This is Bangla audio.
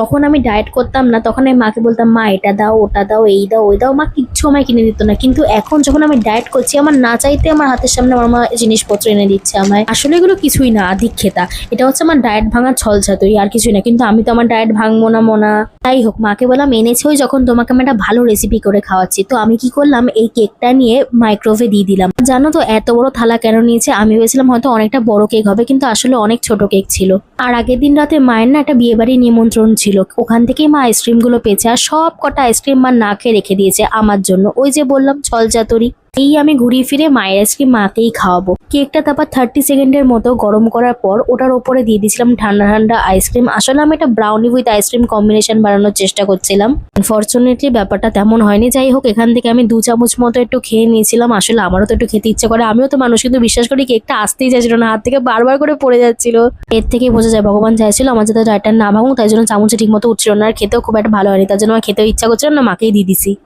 তখন আমি ডায়েট করতাম না, তখন আমি মাকে বলতাম মা এটা দাও, ওটা দাও, এই দাও, ওই দাও, মা কিচ্ছু আমায় কিনে দিত না। কিন্তু এখন যখন আমি ডায়েট করছি, আমার না চাইতে আমার হাতের সামনে আমার মা জিনিসপত্র এনে দিচ্ছে আমায়। আসলে এগুলো কিছুই না, আধিক্যেতা। এটা হচ্ছে আমার ডায়েট ভাঙার ছলচাতুরি, আর কিছুই না। কিন্তু আমি তো আমার ডায়েট ভাঙবো না মোনা। যাই হোক, মাকে বললাম এনেছোই যখন, তোমাকে আমি একটা ভালো রেসিপি করে খাওয়াচ্ছি। তো আমি কি করলাম, এই কেকটা নিয়ে মাইক্রোওয়েভে দিয়ে দিলাম। জানো তো এত বড় থালা কেন নিয়েছে? আমি ভেবেছিলাম হয়তো অনেকটা বড় কেক হবে, কিন্তু আসলে অনেক ছোট কেক ছিল। আর আগের দিন রাতে মায়ের না একটা বিয়ে বাড়ির নিমন্ত্রণ ছিল, ওখান থেকেই মা আইসক্রিম গুলো পেয়েছে। আর সব কটা আইসক্রিম মা না খেয়ে রেখে দিয়েছে আমার জন্য। ওই যে বললাম ছলচাতুরি। এই আমি ঘুরিয়ে ফিরে মায়ের আইসক্রিম মাকেই খাওয়াবো। কেকটা তারপর 30 সেকেন্ডের মতো গরম করার পর ওটার ওপরে দিয়ে দিয়েছিলাম ঠান্ডা ঠান্ডা আইসক্রিম। আসলে আমি একটা ব্রাউনি উইথ আইসক্রিম কম্বিনেশন বানানোর চেষ্টা করছিলাম। আনফরচুনেটলি ব্যাপারটা তেমন হয়নি। যাই হোক, এখান থেকে আমি 2 চামচ মতো একটু খেয়ে নিয়েছিলাম। আসলে আমারও তো একটু খেতে ইচ্ছে করে, আমিও তো মানুষ, কিন্তু বিশ্বাস করি কেকটা আসতেই চাইছিল না, হাত থেকে বারবার করে পড়ে যাচ্ছিল। এর থেকেই বোঝা যায় ভগবান চাইছিল আমার যাতে ডায়েটটা না ভাঙুক, তাই জন্য চামচে ঠিক মতো উঠছিল না। আর খেতেও খুব একটা ভালো হয়নি, তার জন্য আমার খেতেও ইচ্ছা করছিল না, মাকেই দিয়ে দিছি।